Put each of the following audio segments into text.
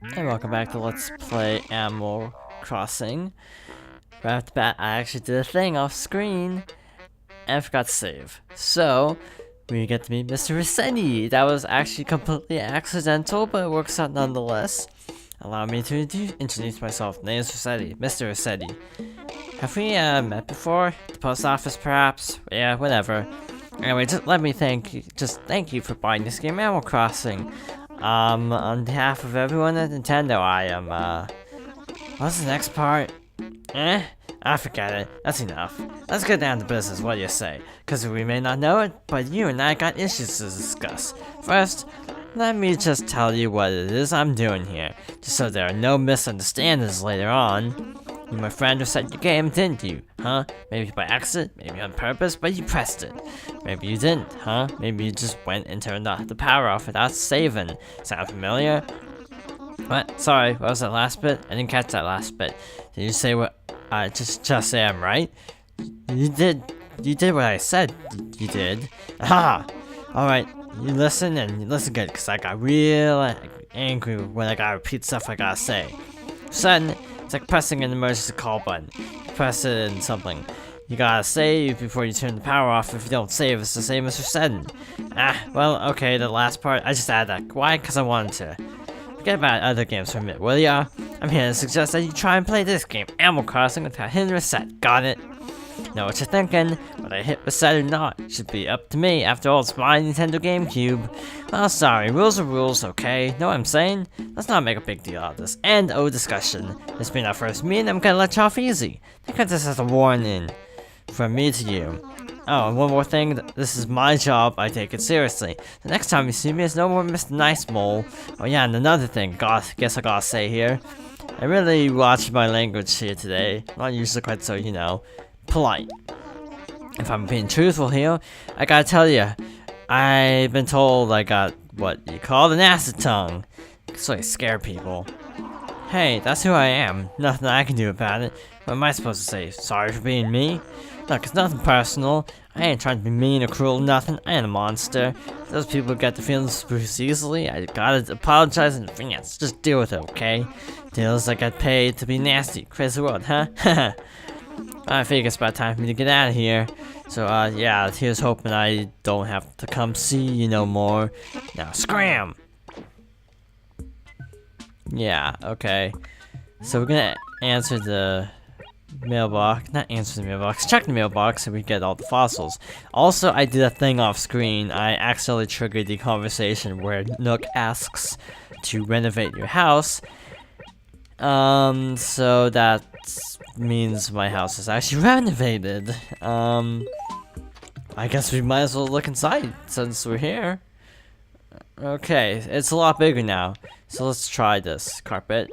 And welcome back to Let's Play Animal Crossing. Right off the bat, I actually did a thing off screen and I forgot to save. So, we get to meet Mr. Rossetti. That was actually completely accidental, but it works out nonetheless. Allow me to introduce myself. Name is Rossetti, Mr. Rossetti. Have we met before? The post office, perhaps? Yeah, whatever. Anyway, just let me thank you for buying this game, Animal Crossing. On behalf of everyone at Nintendo, I am, what's the next part? I forget it. That's enough. Let's get down to business, what do you say? Because we may not know it, but you and I got issues to discuss. First, let me just tell you what it is I'm doing here, just so there are no misunderstandings later on. You, my friend, reset your game, didn't you? Huh? Maybe by accident, maybe on purpose, but you pressed it. Maybe you didn't, huh? Maybe you just went and turned the power off without saving. Sound familiar? What? Sorry, what was that last bit? I didn't catch that last bit. Did you say what? Just say I'm right? You did what I said. You did. Aha! Alright, you listen and you listen good, because I got real angry when I gotta repeat stuff I gotta say. Sudden, it's like pressing an emergency call button. You press it and something. You gotta save before you turn the power off. If you don't save, it's the same as resetting. Well, okay, the last part, I just added that. Why? Because I wanted to. Forget about other games for a minute, will ya? I'm here to suggest that you try and play this game, Animal Crossing, without hitting reset. Got it? Know what you're thinking? Whether I hit reset or not should be up to me. After all, it's my Nintendo GameCube. Well, sorry, rules are rules, okay? Know what I'm saying? Let's not make a big deal out of this. End of discussion. This being our first meeting, I'm gonna let you off easy. Think of this as a warning from me to you. Oh, and one more thing, this is my job, I take it seriously. The next time you see me, it's no more Mr. Nice Mole. Oh yeah, and another thing, guess I gotta say here. I really watched my language here today. Not usually quite so, polite. If I'm being truthful here, I gotta tell you, I've been told I got what you call an acid tongue. So I scare people. Hey, that's who I am. Nothing I can do about it. What am I supposed to say? Sorry for being me? Look, it's nothing personal. I ain't trying to be mean or cruel, nothing. I ain't a monster. Those people get the feelings bruised easily. I gotta apologize in advance. Just deal with it, okay? Deals I get paid to be nasty. Crazy world, huh? I figure it's about time for me to get out of here. So, yeah, here's hoping I don't have to come see you no more. Now, scram! Yeah, okay. So we're gonna answer the mailbox, not answer the mailbox, check the mailbox so we get all the fossils. Also, I did a thing off screen. I accidentally triggered the conversation where Nook asks to renovate your house. So that means my house is actually renovated. I guess we might as well look inside since we're here. Okay, it's a lot bigger now. So let's try this carpet.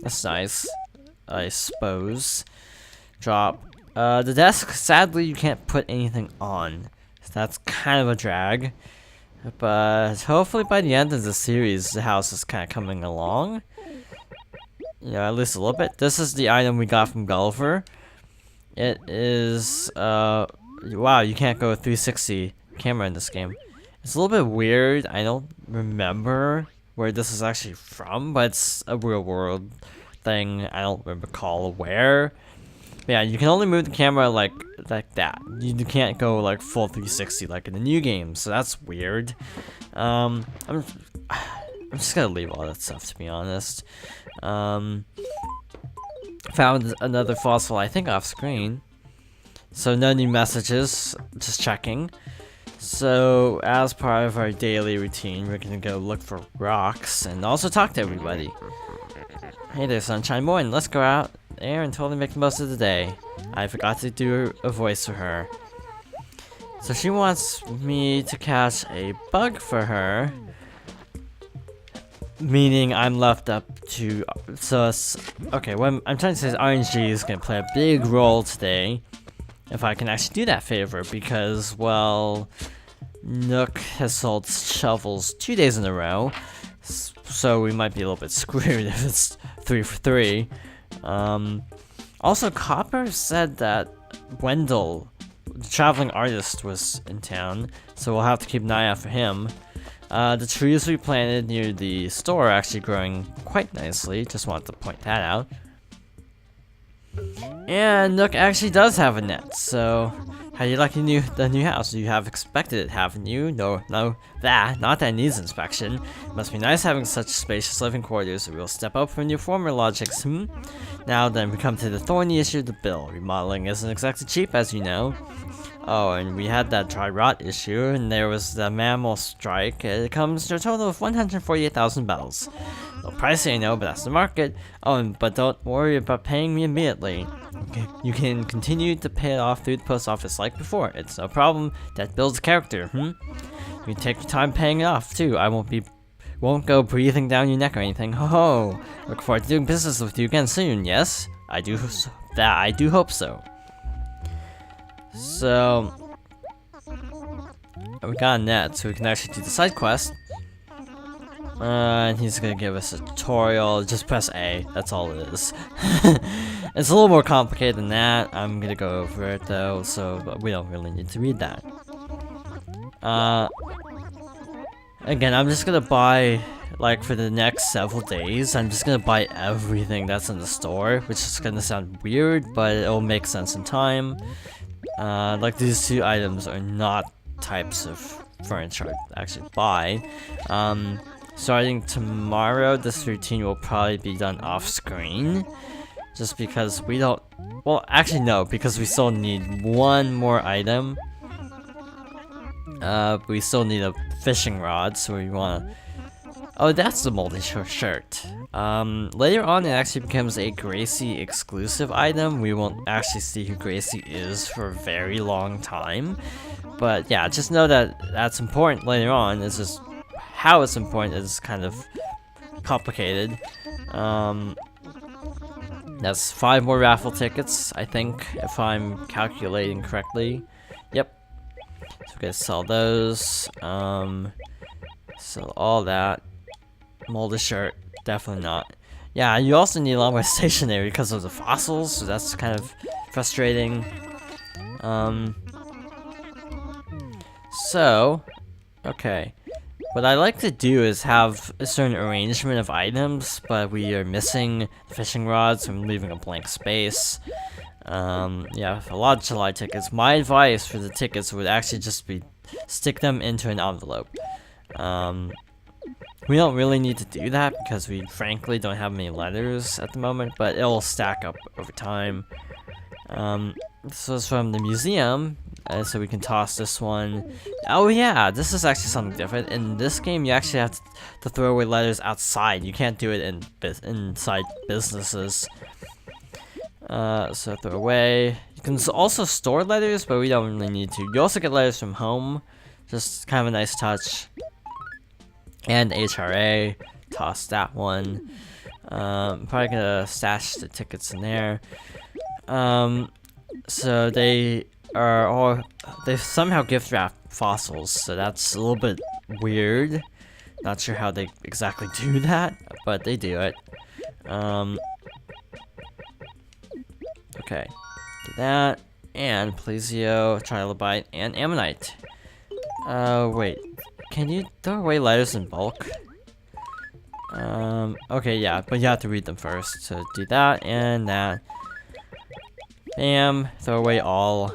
That's nice, I suppose. Drop. The desk, sadly, you can't put anything on. So that's kind of a drag. But hopefully by the end of the series, the house is kind of coming along. Yeah, at least a little bit. This is the item we got from Gulliver. It is, wow, you can't go 360 camera in this game. It's a little bit weird. I don't remember where this is actually from, but it's a real world thing. I don't recall where. But yeah, you can only move the camera like that. You can't go like full 360 like in the new games, so that's weird. I'm just gonna leave all that stuff, to be honest. Found another fossil, I think, off screen. So no new messages, just checking. So as part of our daily routine, we're gonna go look for rocks and also talk to everybody. Hey there, Sunshine Morning, let's go out there and totally make the most of the day. I forgot to do a voice for her. So she wants me to catch a bug for her. Meaning I'm left up to, okay, what I'm trying to say is RNG is going to play a big role today. If I can actually do that favor, because, well, Nook has sold shovels 2 days in a row. So we might be a little bit screwed if it's 3 for 3. Also, Copper said that Wendell, the traveling artist, was in town. So we'll have to keep an eye out for him. The trees we planted near the store are actually growing quite nicely. Just wanted to point that out. And Nook actually does have a net, so how do you like the new house? You have expected it, haven't you? No, not that it needs inspection. It must be nice having such spacious living quarters. We will step up from your former logics, Now then, we come to the thorny issue of the bill. Remodeling isn't exactly cheap, as you know. Oh, and we had that dry rot issue, and there was the mammal strike. It comes to a total of 148,000 bells. A little pricey, I know, but that's the market. Oh, but don't worry about paying me immediately. You can continue to pay it off through the post office like before. It's no problem. That builds character, You can take your time paying it off, too. I won't go breathing down your neck or anything. Ho ho! Look forward to doing business with you again soon, yes? I do hope so. So, we got a net, so we can actually do the side quest. And he's gonna give us a tutorial. Just press A. That's all it is. It's a little more complicated than that. I'm gonna go over it though, so we don't really need to read that. Again, I'm just gonna buy, like, for the next several days, I'm just gonna buy everything that's in the store, which is gonna sound weird, but it'll make sense in time. Like, these two items are not types of furniture I'd actually buy. Starting tomorrow, this routine will probably be done off screen. Just because we don't... Well, actually no, because we still need one more item. We still need a fishing rod, so we wanna... Oh, that's the moldy shirt. Later on, it actually becomes a Gracie exclusive item. We won't actually see who Gracie is for a very long time. But yeah, just know that that's important later on. It's just how it's important is kind of complicated. That's 5 more raffle tickets, I think, if I'm calculating correctly. Yep. So we're gonna sell those. Sell all that. Molded shirt, definitely not. Yeah, you also need a lot more stationery because of the fossils, so that's kind of frustrating. So, okay. What I like to do is have a certain arrangement of items, but we are missing fishing rods, so I'm leaving a blank space. Yeah, a lot of July tickets. My advice for the tickets would actually just be stick them into an envelope. We don't really need to do that because we frankly don't have many letters at the moment, but it'll stack up over time. This was from the museum, so we can toss this one. Oh yeah, this is actually something different. In this game, you actually have to throw away letters outside. You can't do it inside businesses. So throw away. You can also store letters, but we don't really need to. You also get letters from home. Just kind of a nice touch. And HRA. Toss that one. Probably gonna stash the tickets in there. So they somehow gift wrap fossils, so that's a little bit weird. Not sure how they exactly do that, but they do it. Okay, do that, and Plesio, Trilobite, and Ammonite. Wait, can you throw away letters in bulk? Okay, yeah, but you have to read them first, so do that, and that. Bam, throw away all.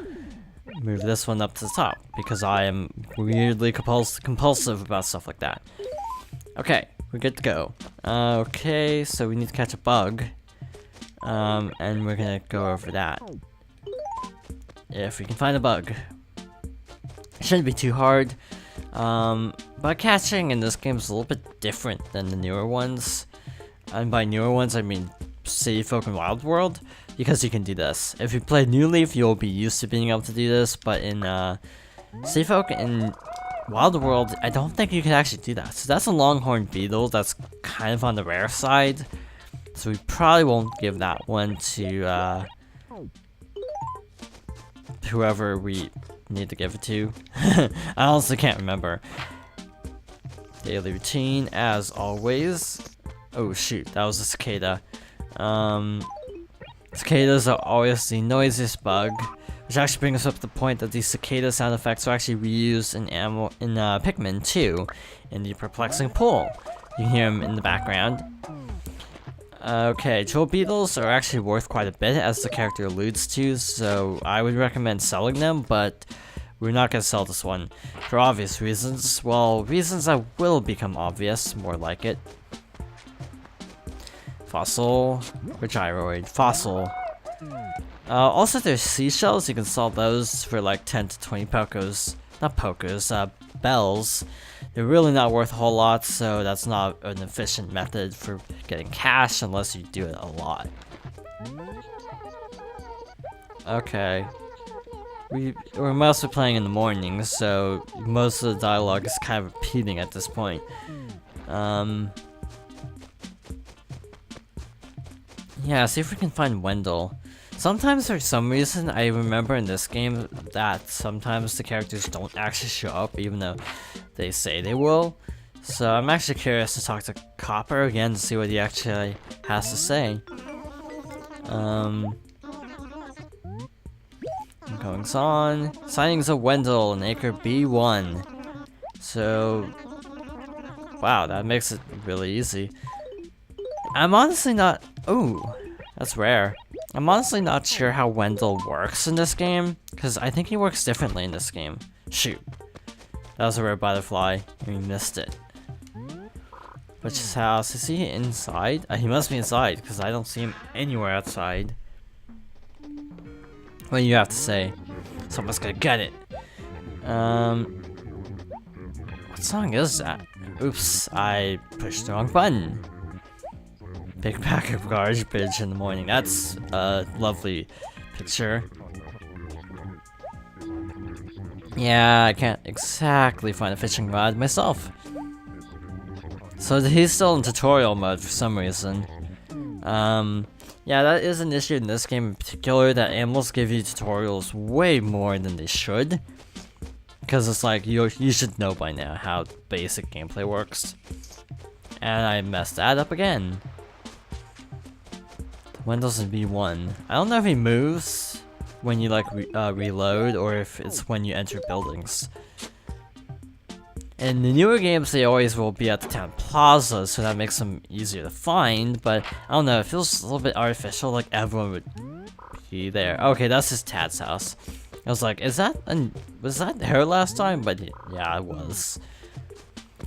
Move this one up to the top, because I am weirdly compulsive about stuff like that. Okay, we're good to go. Okay, so we need to catch a bug. And we're gonna go over that. If we can find a bug. It shouldn't be too hard. But catching in this game is a little bit different than the newer ones. And by newer ones, I mean City Folk and Wild World, because you can do this. If you play New Leaf, you'll be used to being able to do this, but in City Folk and Wild World, I don't think you can actually do that. So that's a longhorn beetle that's kind of on the rare side. So we probably won't give that one to whoever we need to give it to. I honestly can't remember. Daily routine, as always. Oh shoot, that was a cicada. Cicadas are always the noisiest bug, Which actually brings up the point that these cicada sound effects are actually reused in Pikmin 2, in the Perplexing Pool. You can hear them in the background. Okay, troll beetles are actually worth quite a bit, as the character alludes to, so I would recommend selling them, but we're not going to sell this one for obvious reasons. Well, reasons that will become obvious, more like it. Fossil, or gyroid, fossil. Also, there's seashells. You can sell those for like 10 to 20 pokos. Not pokos, bells. They're really not worth a whole lot, so that's not an efficient method for getting cash unless you do it a lot. Okay. We're mostly playing in the morning, so most of the dialogue is kind of repeating at this point. Yeah, see if we can find Wendell. Sometimes, for some reason, I remember in this game that sometimes the characters don't actually show up, even though they say they will. So I'm actually curious to talk to Copper again to see what he actually has to say. Goings on. Sightings of Wendell in Acre B1. So, wow, that makes it really easy. I'm honestly not. Ooh, that's rare. I'm honestly not sure how Wendell works in this game, because I think he works differently in this game. Shoot. That was a rare butterfly, and we missed it. Which is house? Is he inside? He must be inside, because I don't see him anywhere outside. What do you have to say? Someone's gonna get it. What song is that? Oops, I pushed the wrong button. Big pack of garbage in the morning. That's a lovely picture. Yeah, I can't exactly find a fishing rod myself. So he's still in tutorial mode for some reason. Yeah, that is an issue in this game in particular, that animals give you tutorials way more than they should. Because it's like, you should know by now how basic gameplay works. And I messed that up again. Wendell's in B1. I don't know if he moves when you like reload, or if it's when you enter buildings. In the newer games, they always will be at the town plaza, so that makes them easier to find, but I don't know, it feels a little bit artificial, like everyone would be there. Okay, that's his Tad's house. I was like, was that there last time? But yeah, it was.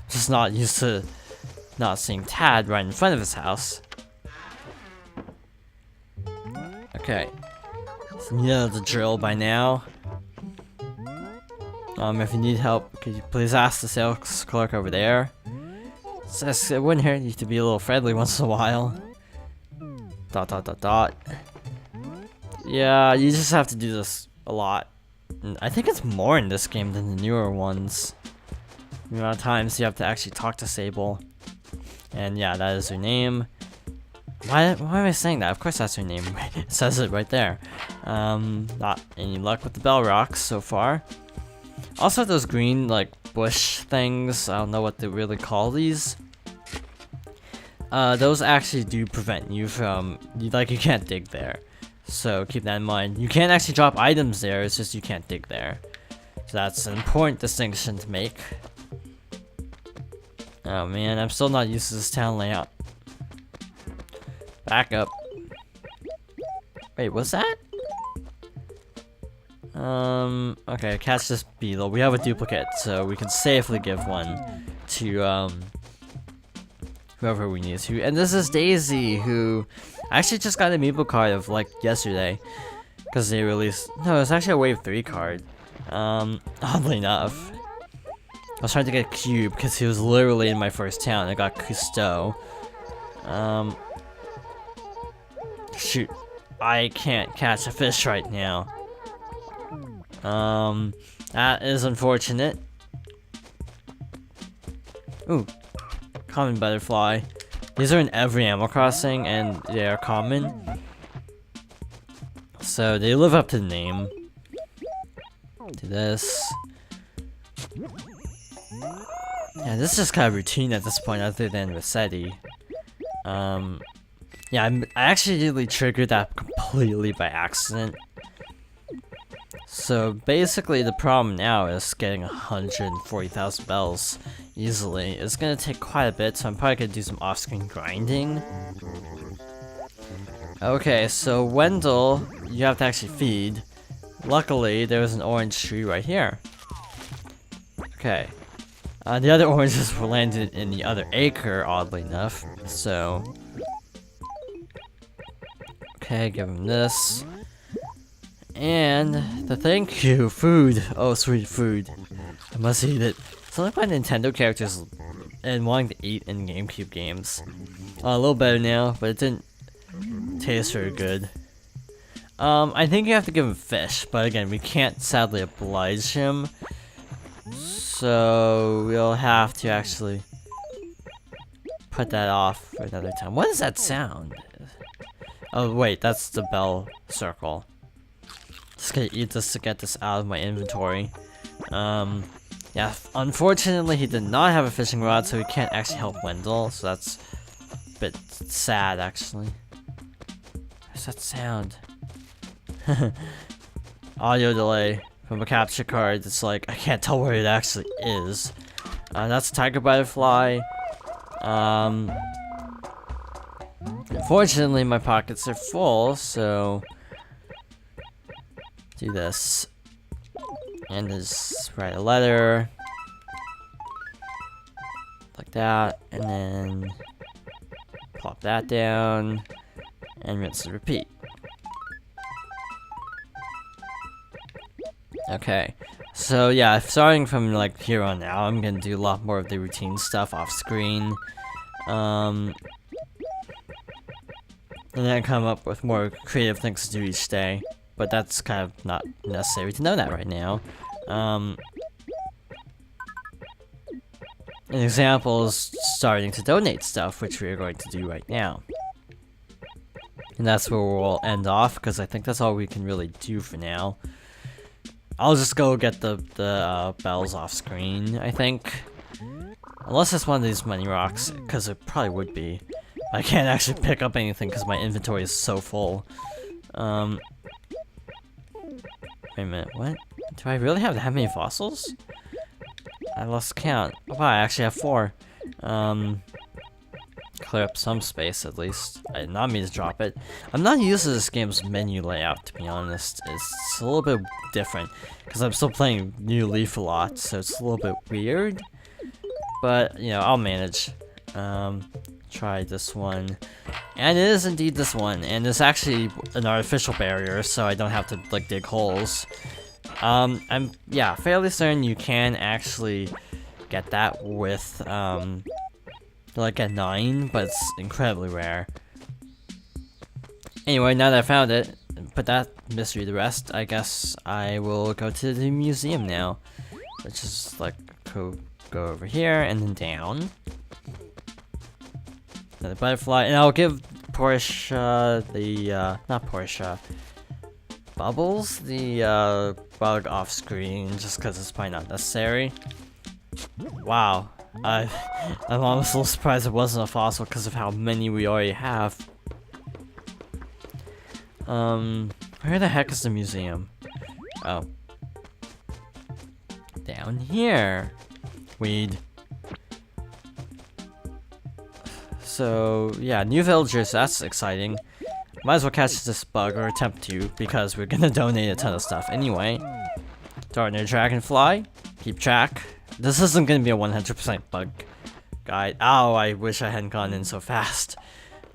Just not used to not seeing Tad right in front of his house. Okay. So you know the drill by now. If you need help, could you please ask the sales clerk over there? Says it wouldn't hurt you to be a little friendly once in a while. ... Yeah, you just have to do this a lot. And I think it's more in this game than the newer ones. The amount of times you have to actually talk to Sable. And yeah, that is her name. Why am I saying that? Of course that's her name. It says it right there. Not any luck with the bell rocks so far. Also those green, like, bush things, I don't know what they really call these. Those actually do prevent you from, you can't dig there. So keep that in mind. You can't actually drop items there, it's just you can't dig there. So that's an important distinction to make. Oh man, I'm still not used to this town layout. Back up. Wait, what's that? Okay, catch this beetle. We have a duplicate, so we can safely give one to, whoever we need to. And this is Daisy, who I actually just got an amiibo card of, like, yesterday. Because they released... No, it's actually a Wave 3 card. Oddly enough. I was trying to get Cube, because he was literally in my first town. I got Cousteau. Shoot. I can't catch a fish right now. That is unfortunate. Ooh. Common butterfly. These are in every Animal Crossing, and they are common. So they live up to the name. Do this. Yeah, this is just kind of routine at this point, other than Rossetti. Yeah, I actually triggered that completely by accident. So basically the problem now is getting 140,000 bells easily. It's gonna take quite a bit, so I'm probably gonna do some off-screen grinding. Okay, so Wendell, you have to actually feed. Luckily, there's an orange tree right here. Okay. The other oranges were landed in the other acre, oddly enough, so... Okay, give him this. And the thank you, food. Oh, sweet food. I must eat it. Something about Nintendo characters and wanting to eat in GameCube games. A little better now, but it didn't taste very good. I think you have to give him fish, but again, we can't sadly oblige him. So we'll have to actually put that off for another time. What is that sound? Oh wait, that's the bell circle. Just gonna eat this to get this out of my inventory. Yeah, unfortunately he did not have a fishing rod, so he can't actually help Wendell, so that's a bit sad actually. What's that sound? Audio delay from a capture card. It's like, I can't tell where it actually is. That's a tiger butterfly. Unfortunately my pockets are full, so... do this. And just write a letter. Like that, and then... plop that down. And rinse and repeat. Okay, so yeah, starting from like here on out, I'm gonna do a lot more of the routine stuff off screen. And then come up with more creative things to do each day. But that's kind of not necessary to know that right now. An example is starting to donate stuff, which we are going to do right now. And that's where we'll end off, because I think that's all we can really do for now. I'll just go get the bells off screen, I think. Unless it's one of these money rocks, because it probably would be. I can't actually pick up anything because my inventory is so full. Wait a minute, what? Do I really have that many fossils? I lost count. Oh wow, I actually have 4. Clear up some space at least. I did not mean to drop it. I'm not used to this game's menu layout, to be honest. It's a little bit different, because I'm still playing New Leaf a lot, so it's a little bit weird. But, you know, I'll manage. Try this one. And it is indeed this one, and it's actually an artificial barrier, so I don't have to, like, dig holes. I'm, yeah, fairly certain you can actually get that with, like at 9, but it's incredibly rare. Anyway, now that I found it, put that mystery to rest, I guess I will go to the museum now. Which is like, go over here and then down. Another butterfly, and I'll give Portia not Portia, Bubbles the bug off screen, just because it's probably not necessary. Wow. I'm almost a little surprised it wasn't a fossil because of how many we already have. Where the heck is the museum? Oh. Down here. Weed. So, yeah, new villagers, that's exciting. Might as well catch this bug, or attempt to, because we're gonna donate a ton of stuff anyway. Dartner Dragonfly, keep track. This isn't gonna be a 100% bug guide. Ow, I wish I hadn't gone in so fast.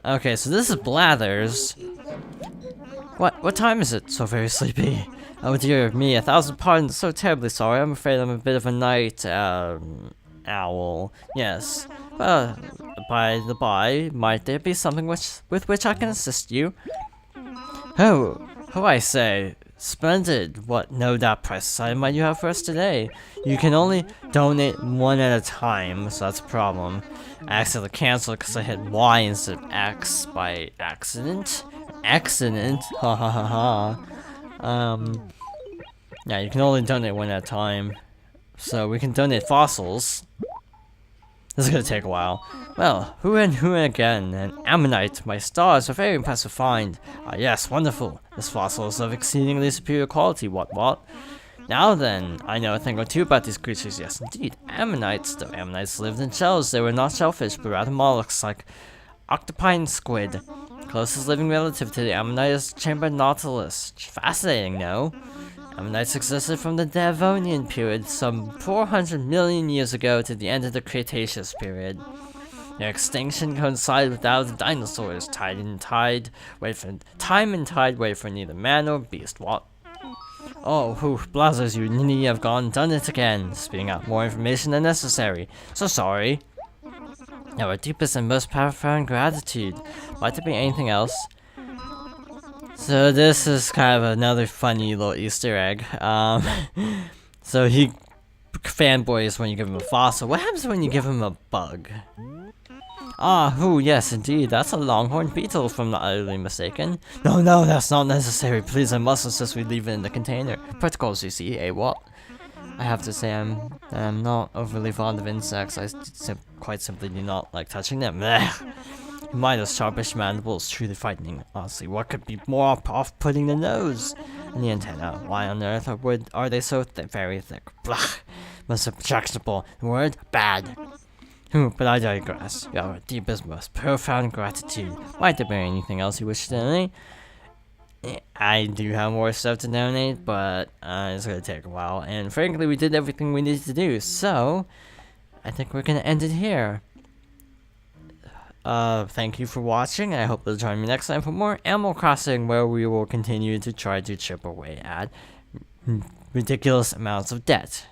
Okay, so this is Blathers. What time is it? So very sleepy. Oh dear me, 1,000 pardons, so terribly sorry. I'm afraid I'm a bit of a night, owl. Yes. By the by, might there be something with which I can assist you? Oh, I say. Splendid. What no doubt price item might you have for us today? You can only donate one at a time, so that's a problem. I accidentally canceled because I hit Y instead of X by accident. Accident? Ha ha ha ha. Yeah, you can only donate one at a time. So we can donate fossils. This is gonna take a while. Well, who again? An ammonite. My stars, a very impressive find. Ah, yes, wonderful. This fossil is of exceedingly superior quality. What? Now then, I know a thing or two about these creatures. Yes, indeed. Ammonites. Though ammonites lived in shells, they were not shellfish, but rather mollusks like octopi and squid. Closest living relative to the ammonite is chambered nautilus. Fascinating, no? Ammonites existed from the Devonian period, some 400 million years ago, to the end of the Cretaceous period. Their extinction coincided with that of the dinosaurs. Time and tide wait for neither man or beast. What? Oh, blazers, you ninny have done it again, spitting out more information than necessary. So sorry. Our deepest and most profound gratitude. Might there be anything else? So this is kind of another funny little Easter egg. So he fanboys when you give him a fossil. What happens when you give him a bug? Yes, indeed. That's a longhorn beetle, if I'm not utterly mistaken. No, that's not necessary. Please, I must insist we leave it in the container. Particles, you see, what? I have to say, I'm not overly fond of insects. I quite simply do not like touching them. Minus sharpish mandibles, truly frightening. Honestly, what could be more off-putting than those? And the antenna. Why on earth are they so very thick? Blah. Most objectionable. Word? Bad. But I digress. Our deepest, most profound gratitude. Might there be anything else you wish to donate? I do have more stuff to donate, but it's gonna take a while. And frankly, we did everything we needed to do, so I think we're gonna end it here. Thank you for watching. I hope you'll join me next time for more Animal Crossing, where we will continue to try to chip away at ridiculous amounts of debt.